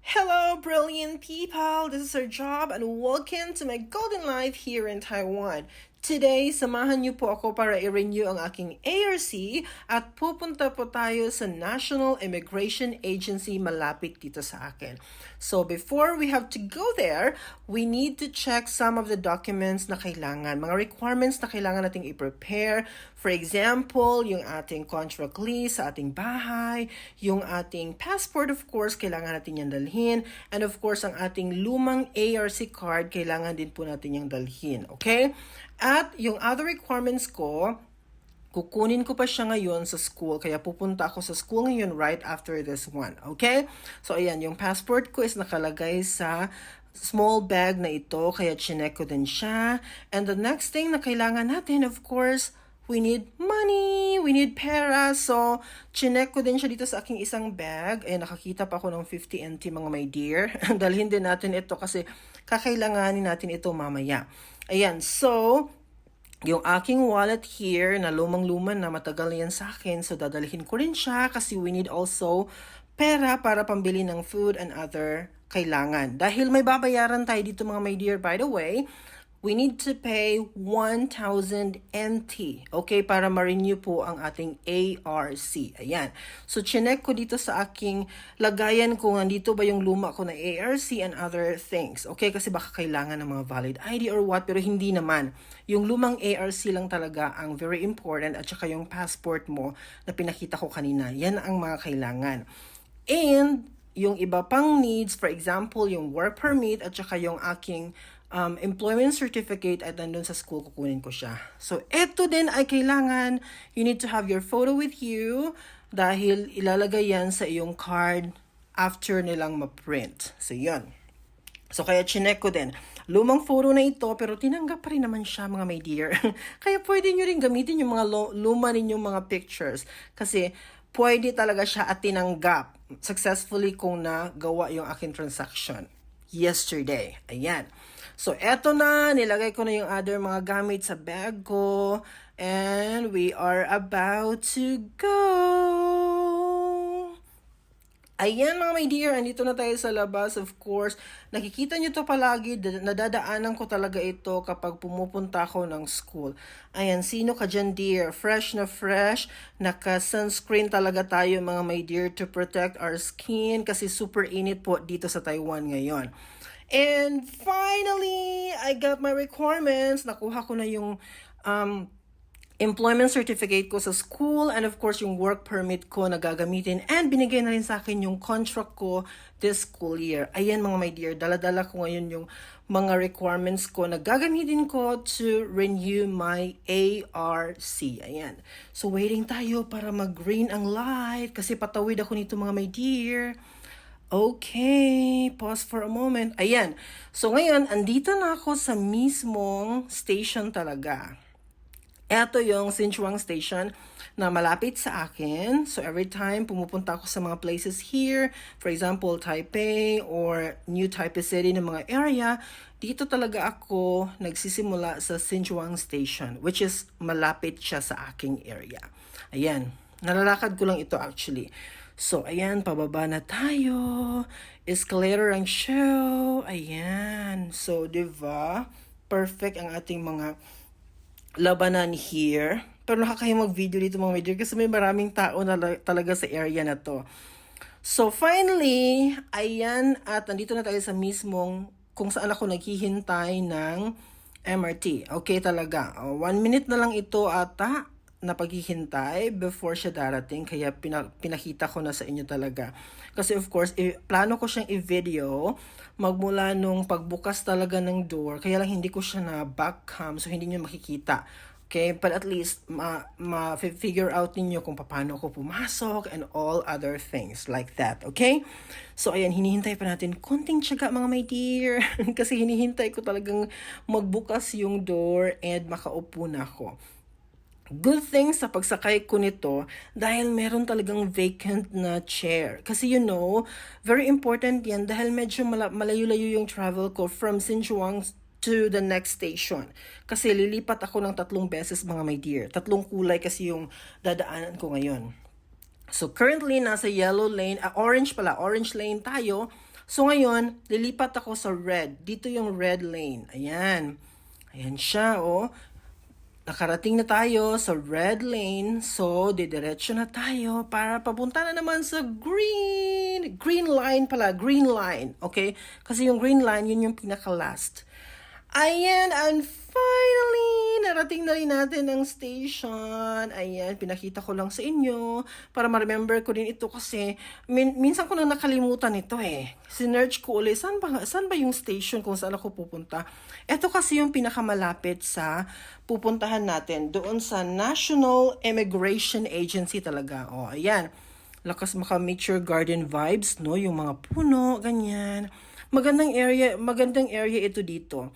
Hello, brilliant people! This is our job and welcome to my golden life here in Taiwan. Today, samahan niyo po ako para i-renew ang aking ARC at pupunta po tayo sa National Immigration Agency malapit dito sa akin. So, before we have to go there, we need to check some of the documents na kailangan, mga requirements na kailangan nating i-prepare. For example, yung ating contract lease sa ating bahay, yung ating passport, of course, kailangan natin yan dalhin, and of course, ang ating lumang ARC card, kailangan din po natin yung dalhin, okay? At yung other requirements ko, kukunin ko pa siya ngayon sa school. Kaya pupunta ako sa school ngayon right after this one. Okay? So, ayan. Yung passport ko is nakalagay sa small bag na ito. Kaya chinek ko din siya. And the next thing na kailangan natin, of course, we need money. We need pera. So, chinek ko din siya dito sa aking isang bag. Ayan, nakakita pa ako ng 50 NT mga my dear. Dalhin din natin ito kasi kakailanganin natin ito mamaya. Ayan, so, yung aking wallet here na lumang-luma na matagal yan sa akin. So, dadalhin ko rin siya kasi we need also pera para pambili ng food and other kailangan. Dahil may babayaran tayo dito mga my dear, by the way, we need to pay 1,000 NT, okay, para ma-renew po ang ating ARC. Ayan. So, chinek ko dito sa aking lagayan kung nandito ba yung luma ko na ARC and other things. Okay, kasi baka kailangan ng mga valid ID or what, pero hindi naman. Yung lumang ARC lang talaga ang very important at saka yung passport mo na pinakita ko kanina. Yan ang mga kailangan. And, yung iba pang needs, for example, yung work permit at saka yung aking employment certificate at nandun sa school, kukunin ko siya. So, eto din ay kailangan, you need to have your photo with you dahil ilalagay yan sa iyong card after nilang ma-print. So, yun. So, kaya chinek ko din. Lumang photo na ito, pero tinanggap pa rin naman siya, mga my dear. Kaya pwede nyo rin gamitin yung mga luma ninyong mga pictures. Kasi, pwede talaga siya at tinanggap successfully kung nagawa yung aking transaction yesterday. Ayan. So, eto na. Nilagay ko na yung other mga gamit sa bag ko. And we are about to go. Ayan mga my dear, andito na tayo sa labas, of course. Nakikita nyo to palagi, nadadaanan ko talaga ito kapag pumupunta ako ng school. Ayan, sino ka dyan dear? Fresh na fresh, naka-sunscreen talaga tayo mga my dear to protect our skin kasi super init po dito sa Taiwan ngayon. And finally, I got my requirements. Nakuha ko na yung employment certificate ko sa school and of course yung work permit ko na gagamitin and binigay na rin sa akin yung contract ko this school year. Ayan mga my dear, dala-dala ko ngayon yung mga requirements ko na gagamitin ko to renew my ARC. Ayan. So waiting tayo para mag-green ang light kasi patawid ako nito mga my dear. Okay, pause for a moment. Ayan. So ngayon, andito na ako sa mismong station talaga. Ito yung Xinchuang Station na malapit sa akin. So, every time pumupunta ako sa mga places here, for example, Taipei or New Taipei City ng mga area, dito talaga ako nagsisimula sa Xinchuang Station, which is malapit siya sa aking area. Ayan. Nalalakad ko lang ito actually. So, ayan, pababa na tayo. Escalator ang show. Ayan. So, diba? Perfect ang ating mga labanan here. Pero nakakahiyang mag-video dito mga my dear kasi may maraming tao na talaga sa area na to. So finally, ayan at nandito na tayo sa mismong kung saan ako naghihintay ng MRT. Okay talaga. 1 minute na lang ito ata na paghihintay before siya darating. Kaya pinakita ko na sa inyo talaga. Kasi of course, plano ko siyang i-video magmula nung pagbukas talaga ng door. Kaya lang hindi ko siya na backcam so hindi nyo makikita. Okay, but at least ma-figure out ninyo kung paano ako pumasok and all other things like that. Okay? So ayan, hinihintay pa natin konting tiyaga mga my dear. Kasi hinihintay ko talagang magbukas yung door and makaupo na ako. Good thing sa pagsakay ko nito dahil meron talagang vacant na chair. Kasi you know, very important yan dahil medyo malayo-layo yung travel ko from Xinchuang to the next station. Kasi lilipat ako ng 3 beses mga my dear. 3 kulay kasi yung dadaanan ko ngayon. So currently nasa yellow lane, orange lane tayo. So ngayon, lilipat ako sa red. Dito yung red lane. Ayan. Ayan siya, oh. Nakarating na tayo sa red lane. So, didiretso na tayo para papunta na naman sa green. Green line pala. Green line. Okay? Kasi yung green line, yun yung pinaka-last. Ayan, and finally, narating na rin natin ang station. Ayan, pinakita ko lang sa inyo para ma-remember ko din ito kasi minsan ko na nakalimutan ito eh. Sinerch ko ulit, saan ba yung station kung saan ako pupunta? Ito kasi yung pinakamalapit sa pupuntahan natin doon sa National Immigration Agency talaga. O, ayan. Lakas maka-nature garden vibes, no? Yung mga puno, ganyan. Magandang area ito dito.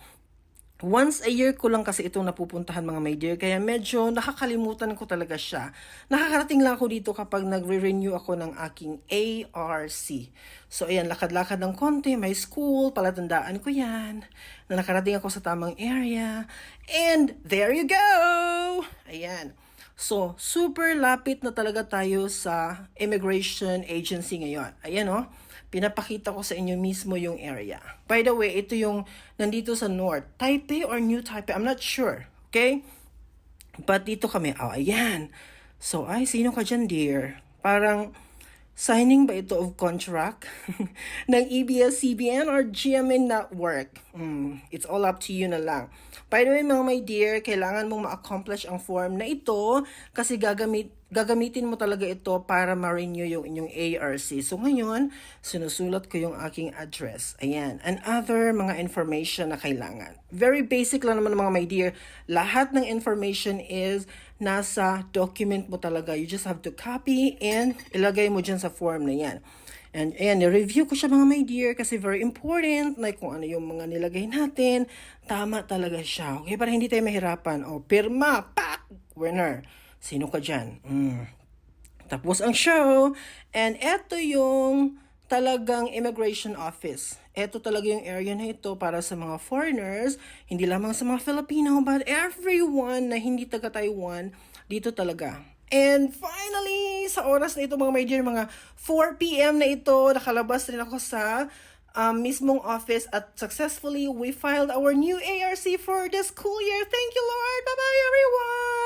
Once a year ko lang kasi itong napupuntahan mga my dear, kaya medyo nakakalimutan ko talaga siya. Nakakarating lang ako dito kapag nagre-renew ako ng aking ARC. So ayan, lakad-lakad ng konti, may school, palatandaan ko yan, na nakarating ako sa tamang area. And there you go! Ayan. So, super lapit na talaga tayo sa immigration agency ngayon. Ayan oh, pinapakita ko sa inyo mismo yung area. By the way, ito yung nandito sa north. Taipei or New Taipei? I'm not sure. Okay? But dito kami. Oh, ayan. So, ay, sino ka dyan, dear? Parang, signing ba ito of contract ng ABS-CBN or GMA Network? It's all up to you na lang. By the way, mga my dear, kailangan mong ma-accomplish ang form na ito kasi gagamitin mo talaga ito para ma-renew yung inyong ARC. So ngayon, sinusulat ko yung aking address. Ayan. And other mga information na kailangan. Very basic lang naman mga my dear. Lahat ng information is nasa document mo talaga. You just have to copy and ilagay mo dyan sa form na yan. And ayan, review ko siya mga my dear kasi very important. Like kung ano yung mga nilagay natin. Tama talaga siya. Okay, para hindi tayo mahirapan. O, pirma, pak, winner. Sino ka dyan? Tapos ang show. And eto yung talagang immigration office. Ito talaga yung area na ito para sa mga foreigners. Hindi lamang sa mga Filipino, but everyone na hindi taga Taiwan, dito talaga. And finally, sa oras na ito mga my dear, mga 4 p.m. na ito, nakalabas rin ako sa mismong office at successfully we filed our new ARC for the school year. Thank you, Lord. Bye-bye, everyone!